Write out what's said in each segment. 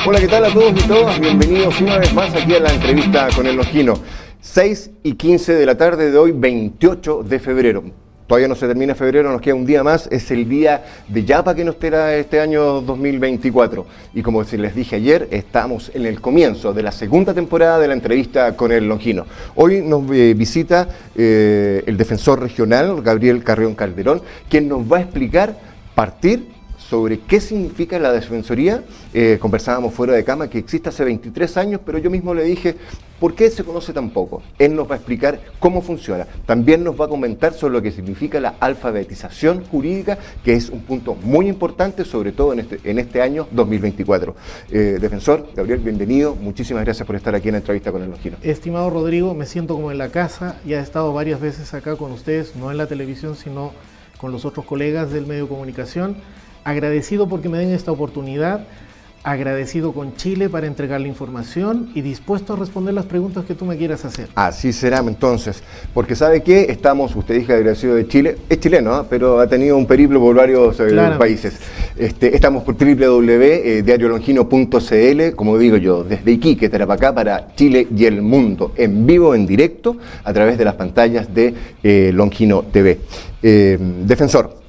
Hola, ¿qué tal a todos y todas? Bienvenidos una vez más aquí a la entrevista con el Longino. 6:15 de la tarde de hoy, 28 de febrero. Todavía no se termina febrero, nos queda un día más, es el día de Yapa que nos espera este año 2024. Y como les dije ayer, estamos en el comienzo de la segunda temporada de la entrevista con el Longino. Hoy nos visita el defensor regional, Gabriel Carrión Calderón, quien nos va a explicar, sobre qué significa la defensoría. Conversábamos fuera de cama que existe hace 23 años, pero yo mismo le dije, ¿por qué se conoce tan poco? Él nos va a explicar cómo funciona. También nos va a comentar sobre lo que significa la alfabetización jurídica, que es un punto muy importante, sobre todo en este año 2024. Defensor, Gabriel, bienvenido. Muchísimas gracias por estar aquí en la entrevista con el Longino. Estimado Rodrigo, me siento como en la casa. Ya he estado varias veces acá con ustedes, no en la televisión, sino con los otros colegas del medio de comunicación. Agradecido porque me den esta oportunidad, agradecido con Chile para entregar la información y dispuesto a responder las preguntas que tú me quieras hacer. Así será entonces, porque ¿sabe qué? Usted dice agradecido de Chile, es chileno, ¿eh? Pero ha tenido un periplo por varios países. Estamos por www.diariolongino.cl, como digo yo, desde Iquique, Tarapacá, para Chile y el mundo, en vivo, en directo, a través de las pantallas de Longino TV. Defensor,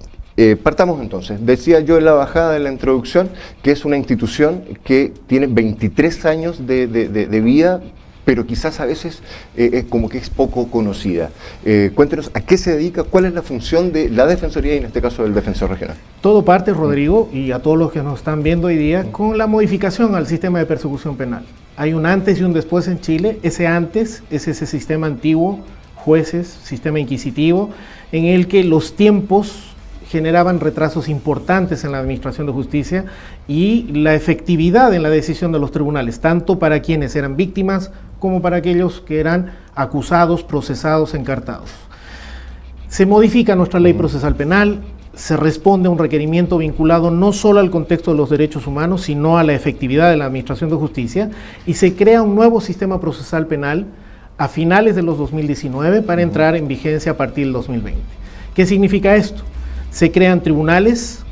partamos entonces. Decía yo en la bajada de la introducción que es una institución que tiene 23 años de vida, pero quizás a veces como que es poco conocida. Cuéntenos a qué se dedica, cuál es la función de la Defensoría y en este caso del Defensor Regional. Todo parte, Rodrigo, y a todos los que nos están viendo hoy día, con la modificación al sistema de persecución penal. Hay un antes y un después en Chile. Ese antes es ese sistema antiguo, jueces, sistema inquisitivo, en el que los tiempos generaban retrasos importantes en la administración de justicia y la efectividad en la decisión de los tribunales, tanto para quienes eran víctimas como para aquellos que eran acusados, procesados, encartados. Se modifica nuestra ley procesal penal, se responde a un requerimiento vinculado no solo al contexto de los derechos humanos, sino a la efectividad de la administración de justicia, y se crea un nuevo sistema procesal penal a finales de los 2019 para entrar en vigencia a partir del 2020. ¿Qué significa esto? Se crean tribunales,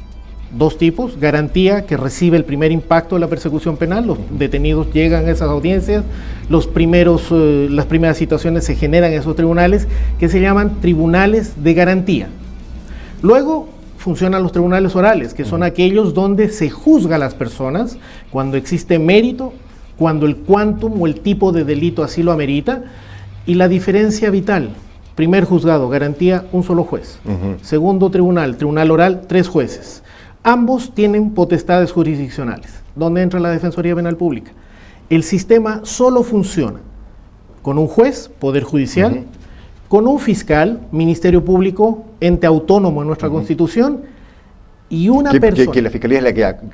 dos tipos: garantía, que recibe el primer impacto de la persecución penal, los detenidos llegan a esas audiencias, las primeras situaciones se generan en esos tribunales, que se llaman tribunales de garantía. Luego funcionan los tribunales orales, que son aquellos donde se juzga a las personas cuando existe mérito, cuando el quantum o el tipo de delito así lo amerita, y la diferencia vital. Primer juzgado, garantía, un solo juez. Segundo tribunal, tribunal oral, 3 jueces. Ambos tienen potestades jurisdiccionales. ¿Dónde entra la Defensoría Penal Pública? El sistema solo funciona con un juez, Poder Judicial, con un fiscal, Ministerio Público, ente autónomo en nuestra Constitución, y una persona. Que la Fiscalía es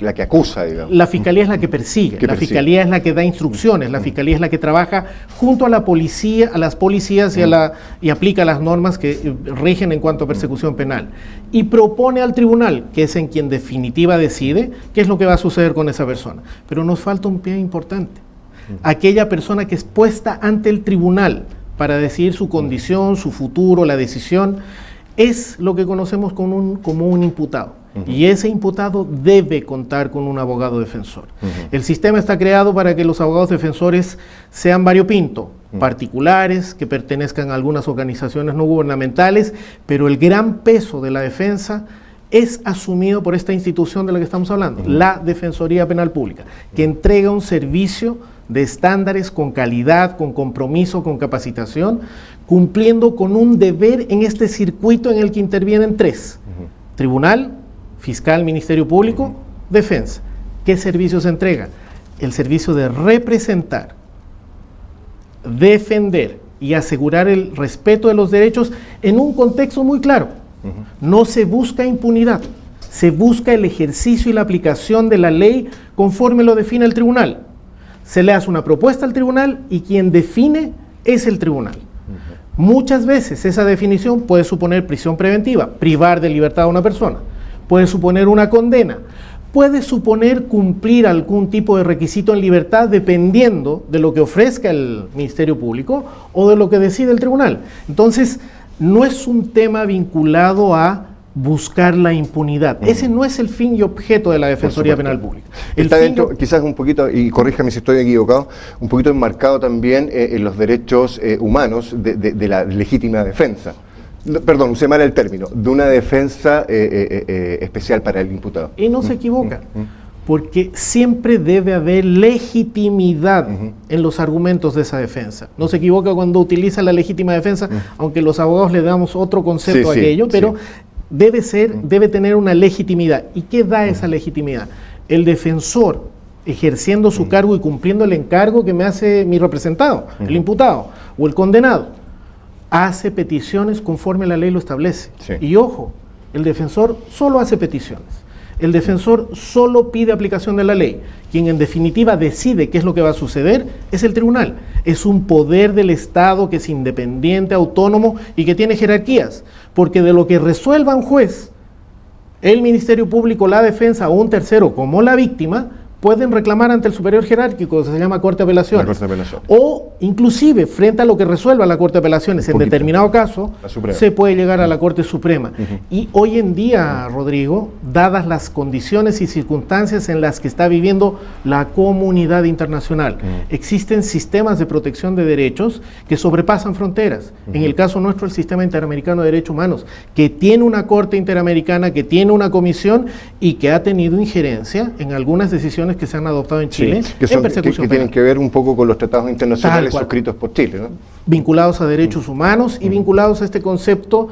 la que acusa, digamos. La Fiscalía es la que persigue, Fiscalía es la que da instrucciones, la Fiscalía es la que trabaja junto a la policía, a las policías y aplica las normas que rigen en cuanto a persecución penal. Y propone al tribunal, que es en quien definitiva decide, qué es lo que va a suceder con esa persona. Pero nos falta un pie importante. Aquella persona que es puesta ante el tribunal para decidir su condición, su futuro, la decisión, es lo que conocemos como un imputado. Y ese imputado debe contar con un abogado defensor. El sistema está creado para que los abogados defensores sean variopintos, particulares, que pertenezcan a algunas organizaciones no gubernamentales, pero el gran peso de la defensa es asumido por esta institución de la que estamos hablando, la Defensoría Penal Pública, que entrega un servicio de estándares con calidad, con compromiso, con capacitación, cumpliendo con un deber en este circuito en el que intervienen 3: tribunal, fiscal, Ministerio Público, defensa. ¿Qué servicio se entrega? El servicio de representar, defender y asegurar el respeto de los derechos en un contexto muy claro. No se busca impunidad, se busca el ejercicio y la aplicación de la ley conforme lo define el tribunal. Se le hace una propuesta al tribunal y quien define es el tribunal. Muchas veces esa definición puede suponer prisión preventiva, privar de libertad a una persona. Puede suponer una condena, puede suponer cumplir algún tipo de requisito en libertad dependiendo de lo que ofrezca el Ministerio Público o de lo que decide el tribunal. Entonces, no es un tema vinculado a buscar la impunidad. Ese no es el fin y objeto de la Defensoría Penal Pública. Está dentro, quizás un poquito, y corríjame si estoy equivocado, un poquito enmarcado también en los derechos humanos de la legítima defensa. Perdón, usé mal el término, de una defensa especial para el imputado. Y no se equivoca, porque siempre debe haber legitimidad en los argumentos de esa defensa. No se equivoca cuando utiliza la legítima defensa, aunque los abogados le damos otro concepto a aquello, pero debe tener una legitimidad. ¿Y qué da esa legitimidad? El defensor, ejerciendo su cargo y cumpliendo el encargo que me hace mi representado, el imputado o el condenado, hace peticiones conforme la ley lo establece. Y ojo, el defensor solo hace peticiones. El defensor solo pide aplicación de la ley. Quien en definitiva decide qué es lo que va a suceder es el tribunal. Es un poder del Estado que es independiente, autónomo y que tiene jerarquías. Porque de lo que resuelva un juez, el Ministerio Público, la defensa o un tercero como la víctima, pueden reclamar ante el superior jerárquico, que se llama Corte de Apelaciones. O inclusive, frente a lo que resuelva la Corte de Apelaciones, en determinado caso, se puede llegar a la Corte Suprema. Y hoy en día, Rodrigo, dadas las condiciones y circunstancias en las que está viviendo la comunidad internacional, existen sistemas de protección de derechos que sobrepasan fronteras. En el caso nuestro, el Sistema Interamericano de Derechos Humanos, que tiene una Corte Interamericana, que tiene una comisión y que ha tenido injerencia en algunas decisiones que se han adoptado en Chile, que tienen que ver un poco con los tratados internacionales suscritos por Chile, ¿no? Vinculados a derechos humanos y vinculados a este concepto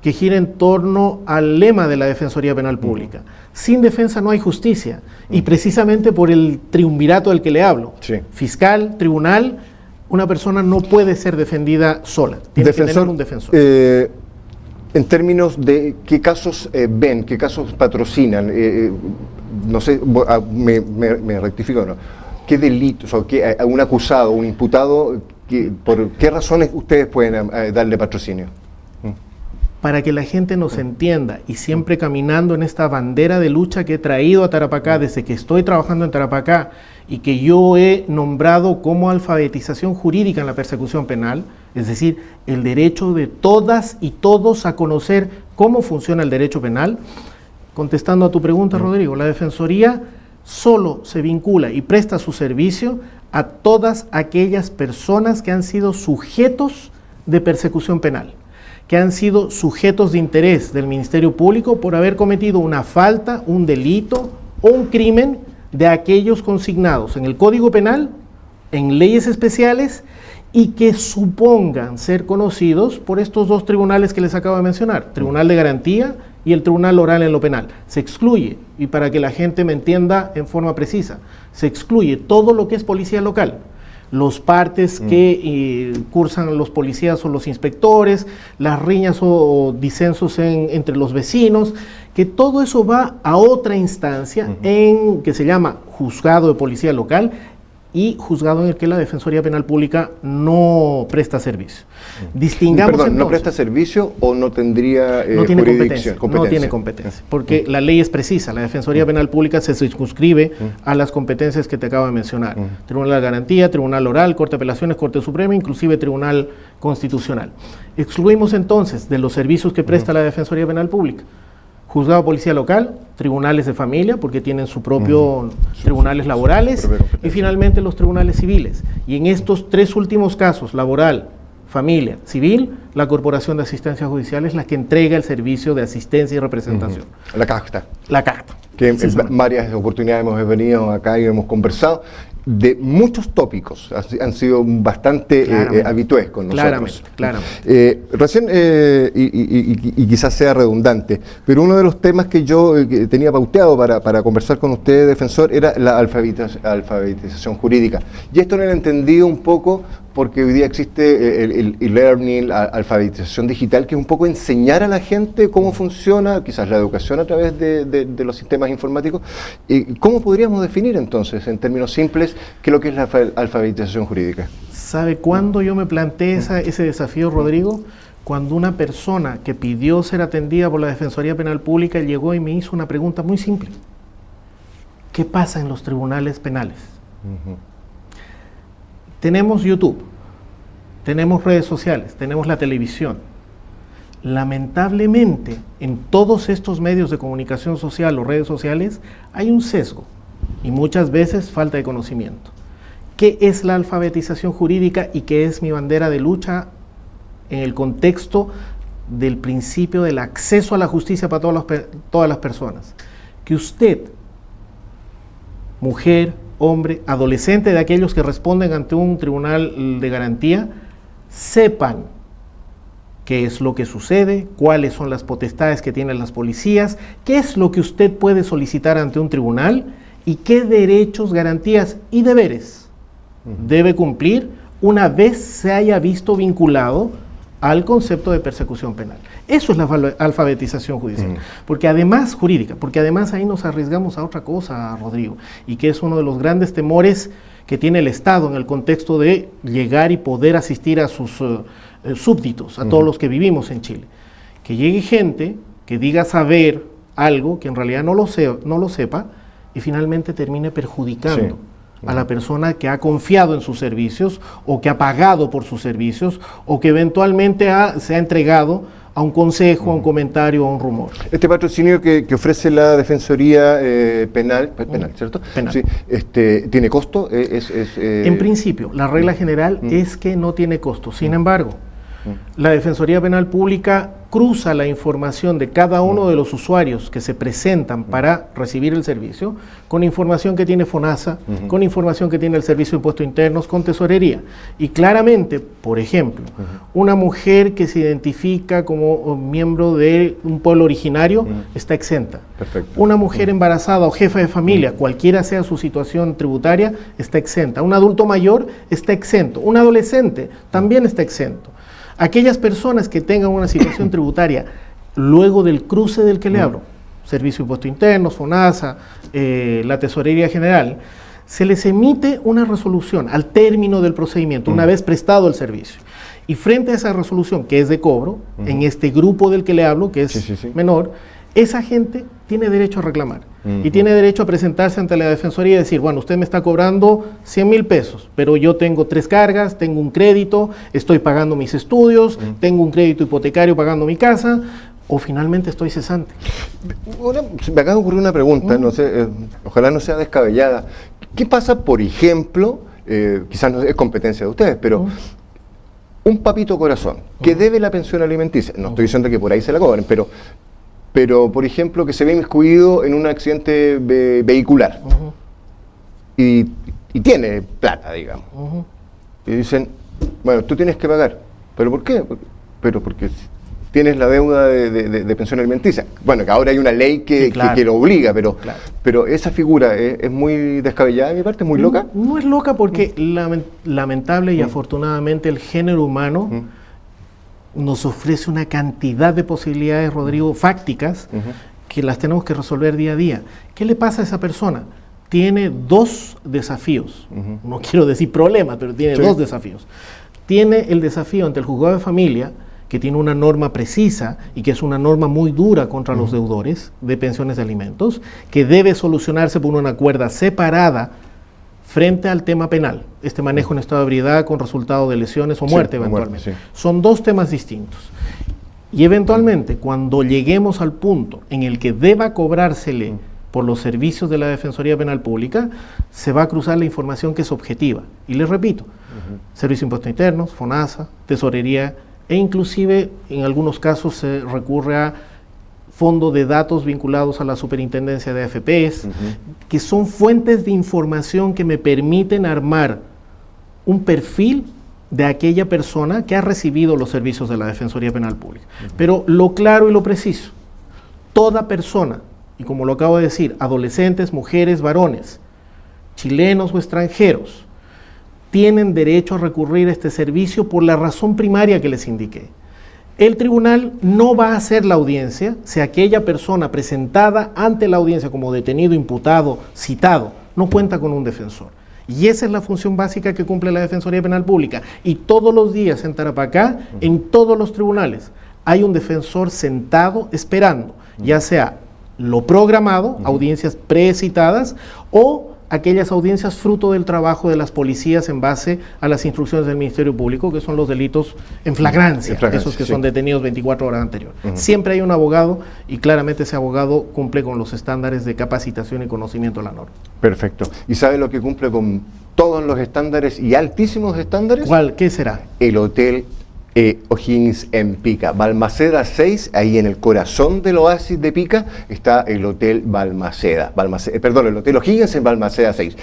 que gira en torno al lema de la Defensoría Penal Pública. Sin defensa no hay justicia, y precisamente por el triunvirato del que le hablo, fiscal, tribunal, una persona no puede ser defendida sola, tiene que tener un defensor. En términos de qué casos ven, qué casos patrocinan, no sé, me rectifico, ¿no? ¿Qué delitos, o qué, un acusado, un imputado, por qué razones ustedes pueden darle patrocinio? Para que la gente nos entienda, y siempre caminando en esta bandera de lucha que he traído a Tarapacá desde que estoy trabajando en Tarapacá y que yo he nombrado como alfabetización jurídica en la persecución penal, es decir, el derecho de todas y todos a conocer cómo funciona el derecho penal. Contestando a tu pregunta, Rodrigo, la Defensoría solo se vincula y presta su servicio a todas aquellas personas que han sido sujetos de persecución penal, que han sido sujetos de interés del Ministerio Público por haber cometido una falta, un delito o un crimen de aquellos consignados en el Código Penal, en leyes especiales, y que supongan ser conocidos por estos dos tribunales que les acabo de mencionar, Tribunal de Garantía y el Tribunal Oral en lo Penal. Se excluye, y para que la gente me entienda en forma precisa, se excluye todo lo que es policía local, los partes que cursan los policías o los inspectores, las riñas o disensos entre los vecinos, que todo eso va a otra instancia que se llama juzgado de policía local y juzgado en el que la Defensoría Penal Pública no presta servicio. Distingamos. Perdón, entonces, ¿no presta servicio o no tendría no tiene jurisdicción? No tiene competencia, porque la ley es precisa. La Defensoría Penal Pública se circunscribe a las competencias que te acabo de mencionar. Tribunal de Garantía, Tribunal Oral, Corte de Apelaciones, Corte Suprema, inclusive Tribunal Constitucional. Excluimos entonces de los servicios que presta la Defensoría Penal Pública juzgado de policía local, tribunales de familia, porque tienen su propio tribunales laborales, y finalmente los tribunales civiles. Y en estos tres últimos casos, laboral, familia, civil, la Corporación de Asistencia Judicial es la que entrega el servicio de asistencia y representación. La carta. La carta. Que en varias oportunidades hemos venido acá y hemos conversado de muchos tópicos, han sido bastante habituales con nosotros. Claramente. Recién, y quizás sea redundante, pero uno de los temas que yo tenía pauteado para conversar con usted, defensor, era la alfabetización jurídica. Y esto no lo he entendido un poco porque hoy día existe el e-learning, la alfabetización digital, que es un poco enseñar a la gente cómo funciona, quizás la educación a través de los sistemas informáticos. ¿Cómo podríamos definir entonces, en términos simples, qué es lo que es la alfabetización jurídica? ¿Sabe cuándo yo me planteé ese desafío, Rodrigo? Cuando una persona que pidió ser atendida por la Defensoría Penal Pública llegó y me hizo una pregunta muy simple. ¿Qué pasa en los tribunales penales? Tenemos YouTube, tenemos redes sociales, tenemos la televisión. Lamentablemente, en todos estos medios de comunicación social o redes sociales hay un sesgo y muchas veces falta de conocimiento. ¿Qué es la alfabetización jurídica y qué es mi bandera de lucha en el contexto del principio del acceso a la justicia para todas las personas? Que usted, mujer, hombre, adolescente, de aquellos que responden ante un tribunal de garantía, sepan qué es lo que sucede, cuáles son las potestades que tienen las policías, qué es lo que usted puede solicitar ante un tribunal y qué derechos, garantías y deberes debe cumplir una vez se haya visto vinculado al concepto de persecución penal. Eso es la alfabetización judicial, porque además jurídica, porque además ahí nos arriesgamos a otra cosa, Rodrigo, y que es uno de los grandes temores que tiene el Estado en el contexto de llegar y poder asistir a sus súbditos, a todos los que vivimos en Chile. Que llegue gente que diga saber algo que en realidad no lo sepa y finalmente termine perjudicando a la persona que ha confiado en sus servicios o que ha pagado por sus servicios o que eventualmente se ha entregado a un consejo, a un comentario, a un rumor. Este patrocinio que ofrece la Defensoría penal, ¿cierto? Penal. Sí, ¿tiene costo? En principio, la regla general es que no tiene costo. Sin embargo, la Defensoría Penal Pública cruza la información de cada uno de los usuarios que se presentan para recibir el servicio con información que tiene FONASA, con información que tiene el Servicio de Impuestos Internos, con Tesorería. Y claramente, por ejemplo, una mujer que se identifica como miembro de un pueblo originario está exenta. Perfecto. Una mujer embarazada o jefa de familia, cualquiera sea su situación tributaria, está exenta. Un adulto mayor está exento. Un adolescente también está exento. Aquellas personas que tengan una situación tributaria luego del cruce del que le hablo, Servicio de Impuestos Internos, FONASA, la Tesorería General, se les emite una resolución al término del procedimiento, una vez prestado el servicio. Y frente a esa resolución, que es de cobro, en este grupo del que le hablo, que es menor, esa gente tiene derecho a reclamar y tiene derecho a presentarse ante la Defensoría y decir, bueno, usted me está cobrando 100,000 pesos, pero yo tengo 3 cargas, tengo un crédito, estoy pagando mis estudios, tengo un crédito hipotecario pagando mi casa, o finalmente estoy cesante. Me acaba de ocurrir una pregunta, no sé, ojalá no sea descabellada. ¿Qué pasa, por ejemplo, quizás no es competencia de ustedes, pero un papito corazón que debe la pensión alimenticia? No estoy diciendo que por ahí se la cobren, pero por ejemplo, que se ve inmiscuido en un accidente vehicular y tiene plata, digamos. Y dicen, bueno, tú tienes que pagar. ¿Pero por qué? Pero porque tienes la deuda de pensión alimenticia. Bueno, que ahora hay una ley que lo obliga, pero esa figura es muy descabellada de mi parte, es muy loca. No es loca porque lamentable y afortunadamente el género humano nos ofrece una cantidad de posibilidades, Rodrigo, fácticas, que las tenemos que resolver día a día. ¿Qué le pasa a esa persona? Tiene 2 desafíos, no quiero decir problemas, pero tiene 2 desafíos. Tiene el desafío ante el juzgado de familia, que tiene una norma precisa y que es una norma muy dura contra los deudores de pensiones de alimentos, que debe solucionarse por una cuerda separada frente al tema penal, este manejo en estado de ebriedad con resultado de lesiones o muerte eventualmente. Son 2 temas distintos. Y eventualmente, cuando lleguemos al punto en el que deba cobrársele por los servicios de la Defensoría Penal Pública, se va a cruzar la información que es objetiva. Y les repito, Servicio de Impuestos Internos, FONASA, Tesorería, e inclusive en algunos casos se recurre a fondo de datos vinculados a la superintendencia de AFPs, que son fuentes de información que me permiten armar un perfil de aquella persona que ha recibido los servicios de la Defensoría Penal Pública. Pero lo claro y lo preciso, toda persona, y como lo acabo de decir, adolescentes, mujeres, varones, chilenos o extranjeros, tienen derecho a recurrir a este servicio por la razón primaria que les indiqué. El tribunal no va a hacer la audiencia si aquella persona presentada ante la audiencia como detenido, imputado, citado, no cuenta con un defensor. Y esa es la función básica que cumple la Defensoría Penal Pública. Y todos los días en Tarapacá, en todos los tribunales, hay un defensor sentado esperando, ya sea lo programado, audiencias precitadas, o aquellas audiencias fruto del trabajo de las policías en base a las instrucciones del Ministerio Público, que son los delitos en flagrancia, esos que son detenidos 24 horas anterior. Siempre hay un abogado y claramente ese abogado cumple con los estándares de capacitación y conocimiento de la norma. Perfecto. ¿Y sabe lo que cumple con todos los estándares y altísimos estándares? ¿Cuál? ¿Qué será? El Hotel O'Higgins en Pica. Balmaceda 6, ahí en el corazón del oasis de Pica, está el Hotel Balmaceda. El Hotel O'Higgins en Balmaceda 6.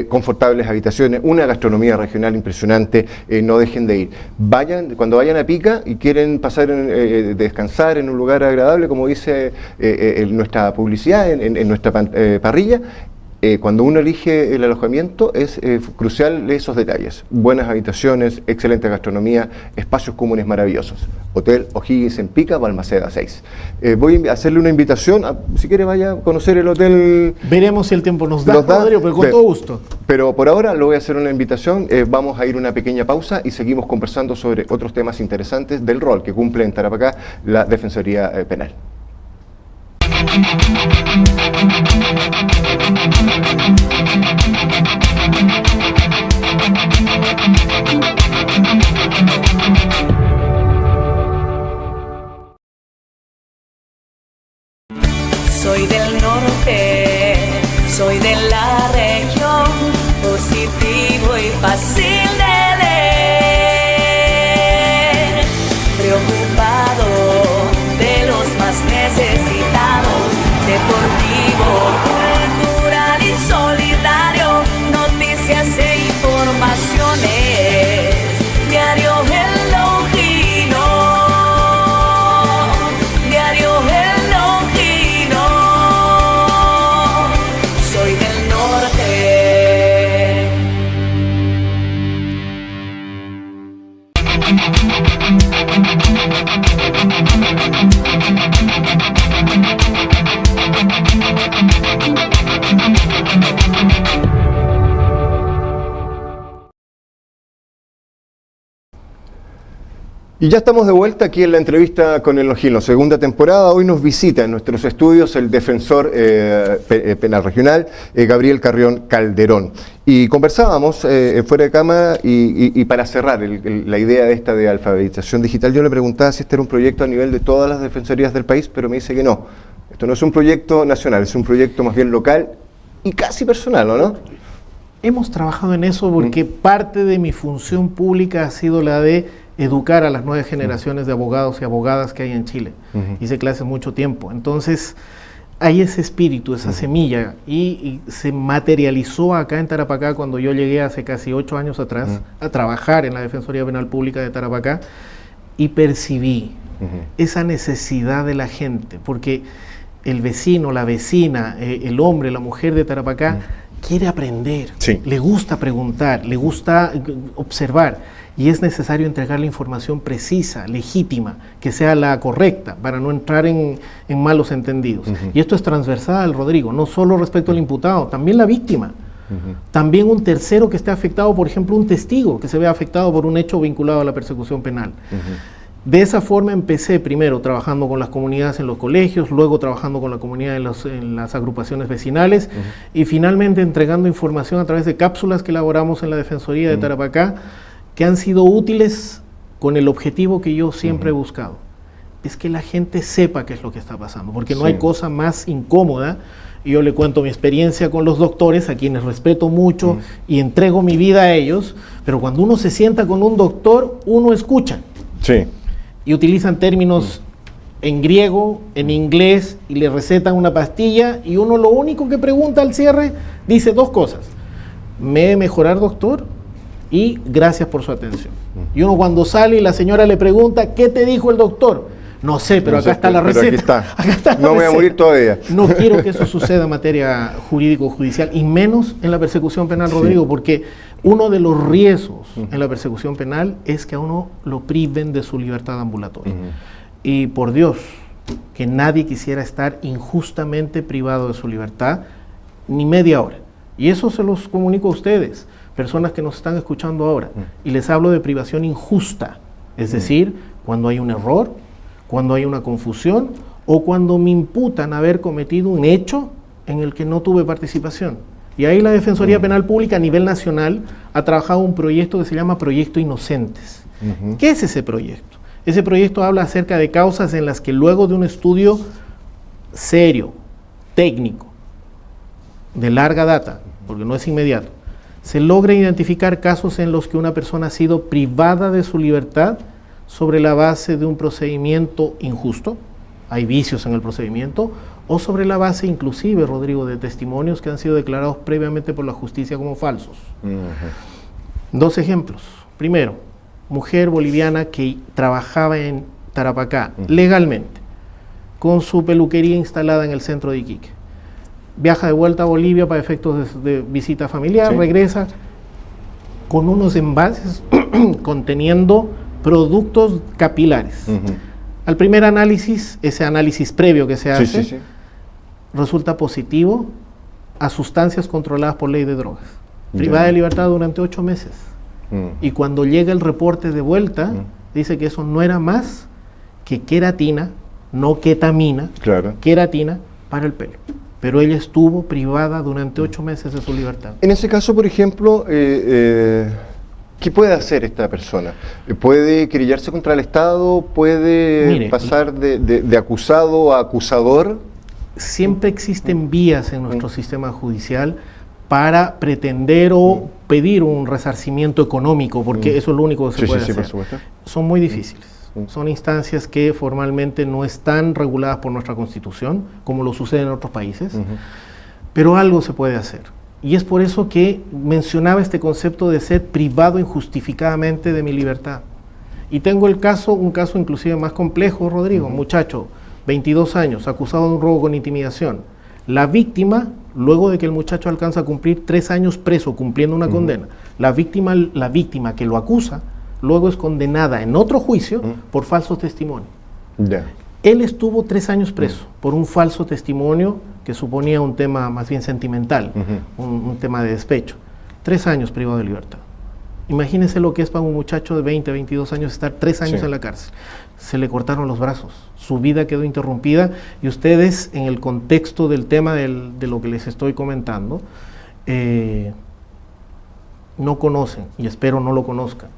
Confortables habitaciones, una gastronomía regional impresionante, no dejen de ir. Cuando vayan a Pica y quieren pasar, descansar en un lugar agradable, como dice nuestra publicidad, en nuestra parrilla, cuando uno elige el alojamiento es crucial esos detalles. Buenas habitaciones, excelente gastronomía, espacios comunes maravillosos. Hotel O'Higgins en Pica, Balmaceda 6. Voy a hacerle una invitación, si quiere vaya a conocer el hotel. Veremos si el tiempo nos da, Rodrigo, pero con todo gusto. Pero por ahora le voy a hacer una invitación, vamos a ir a una pequeña pausa y seguimos conversando sobre otros temas interesantes del rol que cumple en Tarapacá la Defensoría Penal. Soy del norte, soy de la región, positivo y fácil de leer, preocupado de los más necesitados, deportivo, cultural y solidario, noticias e informaciones, diario El Longino, diario El Longino, soy del norte. Y ya estamos de vuelta aquí en la entrevista con el Longino, segunda temporada. Hoy nos visita en nuestros estudios el defensor penal regional, Gabriel Carrión Calderón. Y conversábamos fuera de cámara y para cerrar la idea esta de alfabetización digital, yo le preguntaba si este era un proyecto a nivel de todas las defensorías del país, pero me dice que no. Esto no es un proyecto nacional, es un proyecto más bien local y casi personal, ¿o no? Hemos trabajado en eso porque parte de mi función pública ha sido la de educar a las nuevas generaciones de abogados y abogadas que hay en Chile. Hice clases mucho tiempo. Entonces, hay ese espíritu, esa semilla, y se materializó acá en Tarapacá cuando yo llegué hace casi 8 años atrás a trabajar en la Defensoría Penal Pública de Tarapacá y percibí esa necesidad de la gente, porque el vecino, la vecina, el hombre, la mujer de Tarapacá quiere aprender, le gusta preguntar, le gusta observar. Y es necesario entregar la información precisa, legítima, que sea la correcta, para no entrar en malos entendidos. Y esto es transversal, Rodrigo, no solo respecto al imputado, también la víctima. También un tercero que esté afectado, por ejemplo, un testigo que se vea afectado por un hecho vinculado a la persecución penal. De esa forma empecé primero trabajando con las comunidades en los colegios, luego trabajando con la comunidad en las agrupaciones vecinales y finalmente entregando información a través de cápsulas que elaboramos en la Defensoría de Tarapacá, que han sido útiles con el objetivo que yo siempre he buscado. Es que la gente sepa qué es lo que está pasando, porque no hay cosa más incómoda. Y yo le cuento mi experiencia con los doctores, a quienes respeto mucho y entrego mi vida a ellos, pero cuando uno se sienta con un doctor, uno escucha. Y utilizan términos en griego, en inglés, y le recetan una pastilla, y uno lo único que pregunta al cierre, dice 2 cosas. ¿Me he mejorar, doctor? Y gracias por su atención. Y uno cuando sale y la señora le pregunta, ¿qué te dijo el doctor? No sé, pero acá está la receta. Aquí está. No me voy a morir todavía. No quiero que eso suceda en materia jurídico-judicial, y menos en la persecución penal, Rodrigo, porque uno de los riesgos en la persecución penal es que a uno lo priven de su libertad ambulatoria. Y por Dios, que nadie quisiera estar injustamente privado de su libertad, ni media hora. Y eso se los comunico a ustedes, personas que nos están escuchando ahora, y les hablo de privación injusta, es decir, cuando hay un error, cuando hay una confusión o cuando me imputan haber cometido un hecho en el que no tuve participación. Y ahí la Defensoría Penal Pública a nivel nacional ha trabajado un proyecto que se llama Proyecto Inocentes. ¿Qué es ese proyecto? Ese proyecto habla acerca de causas en las que luego de un estudio serio, técnico, de larga data, porque no es inmediato, se logra identificar casos en los que una persona ha sido privada de su libertad sobre la base de un procedimiento injusto, hay vicios en el procedimiento, o sobre la base inclusive, Rodrigo, de testimonios que han sido declarados previamente por la justicia como falsos. Dos ejemplos. Primero, mujer boliviana que trabajaba en Tarapacá legalmente, con su peluquería instalada en el centro de Iquique. Viaja de vuelta a Bolivia para efectos de visita familiar, regresa con unos envases conteniendo productos capilares. Al primer análisis, ese análisis previo que se hace, resulta positivo a sustancias controladas por ley de drogas. Privada de libertad durante 8 meses. Y cuando llega el reporte de vuelta, dice que eso no era más que queratina, no ketamina, queratina para el pelo. Pero ella estuvo privada durante 8 meses de su libertad. En ese caso, por ejemplo, ¿qué puede hacer esta persona? ¿Puede querellarse contra el Estado? ¿Puede pasar de acusado a acusador? Siempre existen vías en nuestro sistema judicial para pretender o pedir un resarcimiento económico, porque eso es lo único que se puede hacer. Por supuesto. Son muy difíciles. Son instancias que formalmente no están reguladas por nuestra Constitución, como lo sucede en otros países, pero algo se puede hacer. Y es por eso que mencionaba este concepto de ser privado injustificadamente de mi libertad. Y tengo un caso inclusive más complejo, Rodrigo, un muchacho, 22 años, acusado de un robo con intimidación. La víctima, luego de que el muchacho alcanza a cumplir 3 años preso, cumpliendo una condena, la víctima que lo acusa, luego es condenada en otro juicio por falso testimonio. Él estuvo 3 años preso por un falso testimonio que suponía un tema más bien sentimental, un tema de despecho. 3 años privado de libertad. Imagínense lo que es para un muchacho de 20, 22 años estar 3 años en la cárcel. Se le cortaron los brazos, su vida quedó interrumpida y ustedes en el contexto del tema de lo que les estoy comentando, no conocen, y espero no lo conozcan,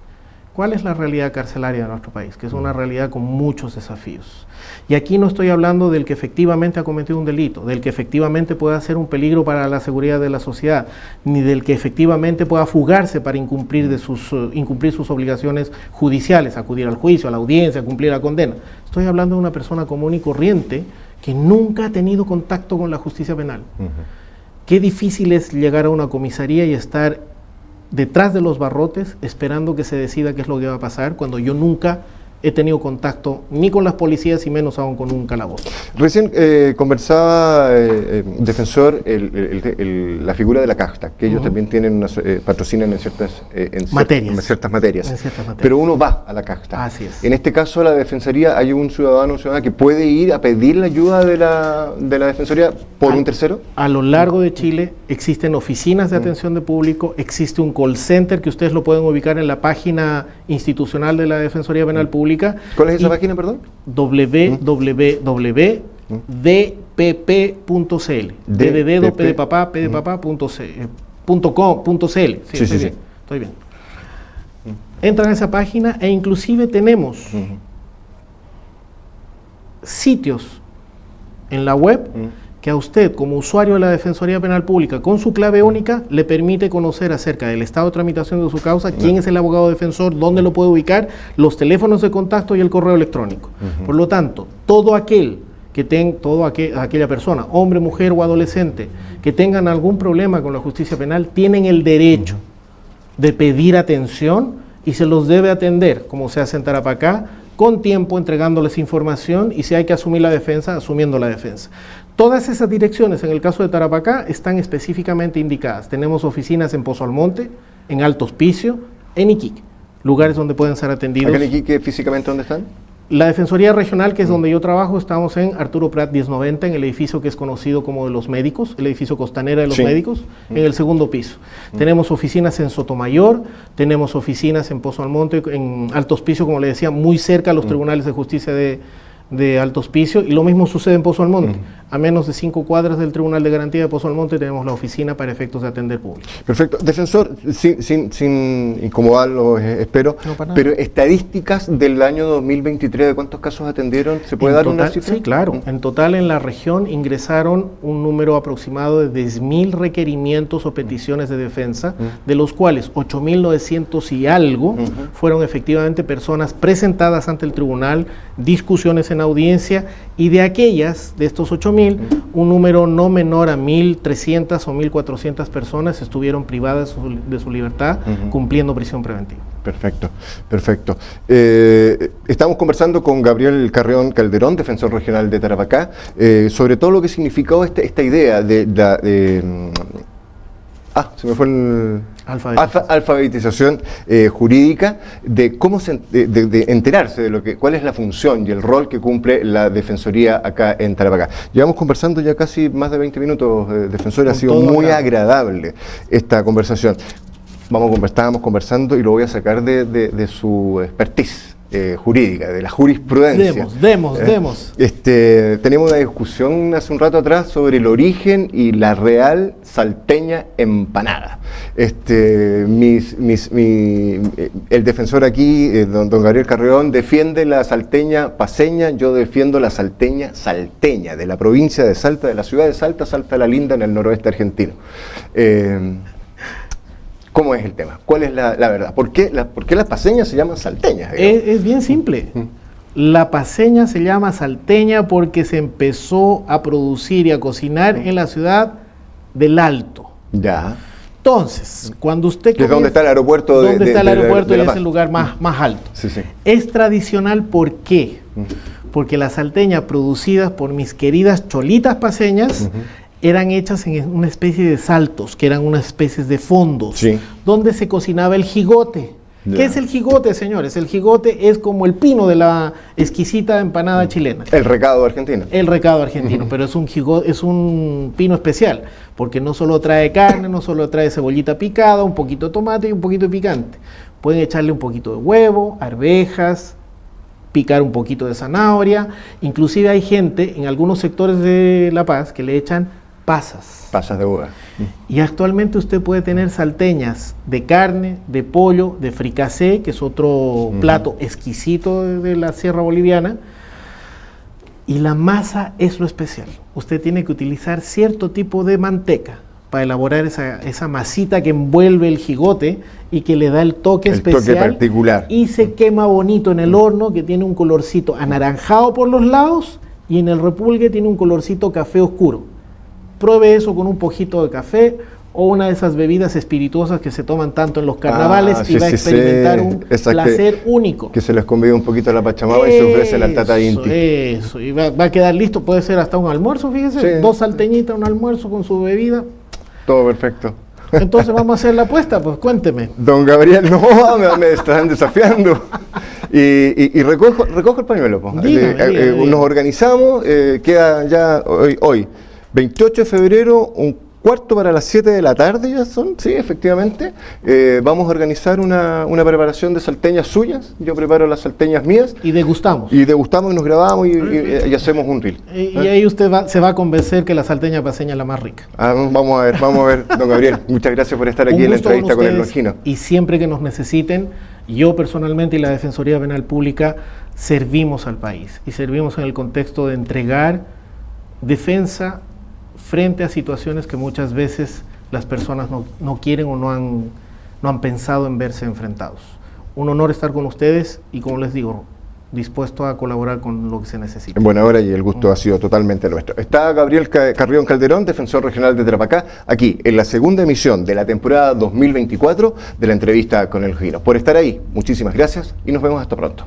cuál es la realidad carcelaria de nuestro país, que es una realidad con muchos desafíos. Y aquí no estoy hablando del que efectivamente ha cometido un delito, del que efectivamente pueda ser un peligro para la seguridad de la sociedad, ni del que efectivamente pueda fugarse para incumplir sus obligaciones judiciales, acudir al juicio, a la audiencia, cumplir la condena. Estoy hablando de una persona común y corriente que nunca ha tenido contacto con la justicia penal. Qué difícil es llegar a una comisaría y estar detrás de los barrotes esperando que se decida qué es lo que va a pasar cuando yo nunca he tenido contacto ni con las policías y menos aún con un calabozo. Recién conversaba, defensor, la figura de la casta, que ellos también tienen patrocinan en ciertas materias. Pero uno va a la casta. Así es. En este caso, la Defensoría, hay un ciudadano o ciudadana que puede ir a pedir la ayuda de la Defensoría por un tercero. A lo largo de Chile existen oficinas de atención de público, existe un call center que ustedes lo pueden ubicar en la página institucional de la Defensoría Penal Pública. ¿Cuál es esa página, perdón? www.dpp.cl. D de dedo, P de papá, P de papá, .com.cl. Sí, estoy bien. Entran a esa página e inclusive tenemos sitios en la web que a usted, como usuario de la Defensoría Penal Pública, con su clave única, le permite conocer acerca del estado de tramitación de su causa, quién es el abogado defensor, dónde lo puede ubicar, los teléfonos de contacto y el correo electrónico. Por lo tanto, aquella persona, hombre, mujer o adolescente, que tengan algún problema con la justicia penal, tienen el derecho de pedir atención y se los debe atender, como se hace en Tarapacá, con tiempo, entregándoles información y si hay que asumir la defensa, asumiendo la defensa. Todas esas direcciones, en el caso de Tarapacá, están específicamente indicadas. Tenemos oficinas en Pozo Almonte, en Alto Hospicio, en Iquique, lugares donde pueden ser atendidos. ¿Acá en Iquique físicamente dónde están? La Defensoría Regional, que es donde yo trabajo, estamos en Arturo Prat 1090, en el edificio que es conocido como de los médicos, el edificio Costanera de los médicos, en el segundo piso. Tenemos oficinas en Sotomayor, tenemos oficinas en Pozo Almonte, en Alto Hospicio, como le decía, muy cerca a los tribunales de justicia de Alto Hospicio, y lo mismo sucede en Pozo Almonte. a menos de 5 cuadras del Tribunal de Garantía de Pozo Almonte tenemos la oficina para efectos de atender público. Perfecto. Defensor, sin incomodarlo, espero, No, para nada. pero estadísticas del año 2023, ¿de cuántos casos atendieron? ¿Se puede En dar una total, cifra? sí, claro. En total en la región ingresaron un número aproximado de 10.000 requerimientos o peticiones de defensa, de los cuales 8.900 y algo fueron efectivamente personas presentadas ante el tribunal, discusiones en audiencia, y de aquellas, de estos 8.000, un número no menor a 1.300 o 1.400 personas estuvieron privadas de su libertad cumpliendo prisión preventiva. Perfecto, perfecto. Estamos conversando con Gabriel Carrión Calderón, defensor regional de Tarapacá, sobre todo lo que significó esta idea se me fue el... alfabetización jurídica, de cómo de enterarse de cuál es la función y el rol que cumple la Defensoría acá en Tarapacá. Llevamos conversando ya casi más de 20 minutos, defensor, ha sido muy agradable esta conversación. Estábamos conversando y lo voy a sacar de su expertise jurídica, de la jurisprudencia. Demos. Teníamos una discusión hace un rato atrás sobre el origen y la real salteña empanada. El defensor aquí, don Gabriel Carrión, defiende la salteña paceña, yo defiendo la salteña salteña, de la provincia de Salta, de la ciudad de Salta, Salta la Linda, en el noroeste argentino. ¿Cómo es el tema? ¿Cuál es la verdad? ¿Por qué las paceñas se llaman salteñas? Es bien simple. La paceña se llama salteña porque se empezó a producir y a cocinar en la ciudad del Alto. Ya. Entonces, cuando usted... Que es donde está el aeropuerto de La Paz. Y es el lugar más alto. Sí. Es tradicional, ¿por qué? Porque la salteña producidas por mis queridas cholitas paceñas eran hechas en una especie de saltos, que eran unas especies de fondos, donde se cocinaba el jigote. ¿Qué es el jigote, señores? El jigote es como el pino de la exquisita empanada chilena. El recado argentino. El recado argentino, pero es un pino especial, porque no solo trae carne, no solo trae cebollita picada, un poquito de tomate y un poquito de picante. Pueden echarle un poquito de huevo, arvejas, picar un poquito de zanahoria. Inclusive hay gente en algunos sectores de La Paz que le echan pasas. Pasas de uva. Y actualmente usted puede tener salteñas de carne, de pollo, de fricasé, que es otro plato exquisito de la sierra boliviana. Y la masa es lo especial. Usted tiene que utilizar cierto tipo de manteca para elaborar esa masita que envuelve el jigote y que le da el toque especial. El toque particular. Y se quema bonito en el horno, que tiene un colorcito anaranjado por los lados y en el repulgue tiene un colorcito café oscuro. Pruebe eso con un poquito de café o una de esas bebidas espirituosas que se toman tanto en los carnavales y va a experimentar un placer único. Que se les convida un poquito a la Pachamama y se ofrece la Tata Inti. Eso, y va a quedar listo, puede ser hasta un almuerzo, fíjese, 2 salteñitas, un almuerzo con su bebida. Todo perfecto. Entonces vamos a hacer la apuesta, pues cuénteme. Don Gabriel, no, me están desafiando. Y recojo el pañuelo. Pues. Dígame. Nos organizamos, queda ya hoy 28 de febrero, un cuarto para las 7 de la tarde ya son, sí, efectivamente. Vamos a organizar una preparación de salteñas suyas. Yo preparo las salteñas mías. Y degustamos. Y nos grabamos y hacemos un reel. Y ahí usted se va a convencer que la salteña paceña es la más rica. Vamos a ver, don Gabriel. Muchas gracias por estar aquí en la entrevista con el Longino. Y siempre que nos necesiten, yo personalmente y la Defensoría Penal Pública servimos al país. Y servimos en el contexto de entregar defensa frente a situaciones que muchas veces las personas no quieren o no han pensado en verse enfrentados. Un honor estar con ustedes y, como les digo, dispuesto a colaborar con lo que se necesite. En buena hora, y el gusto ha sido totalmente nuestro. Está Gabriel Carrión Calderón, defensor regional de Tarapacá, aquí en la segunda emisión de la temporada 2024 de la entrevista con el Longino. Por estar ahí, muchísimas gracias y nos vemos hasta pronto.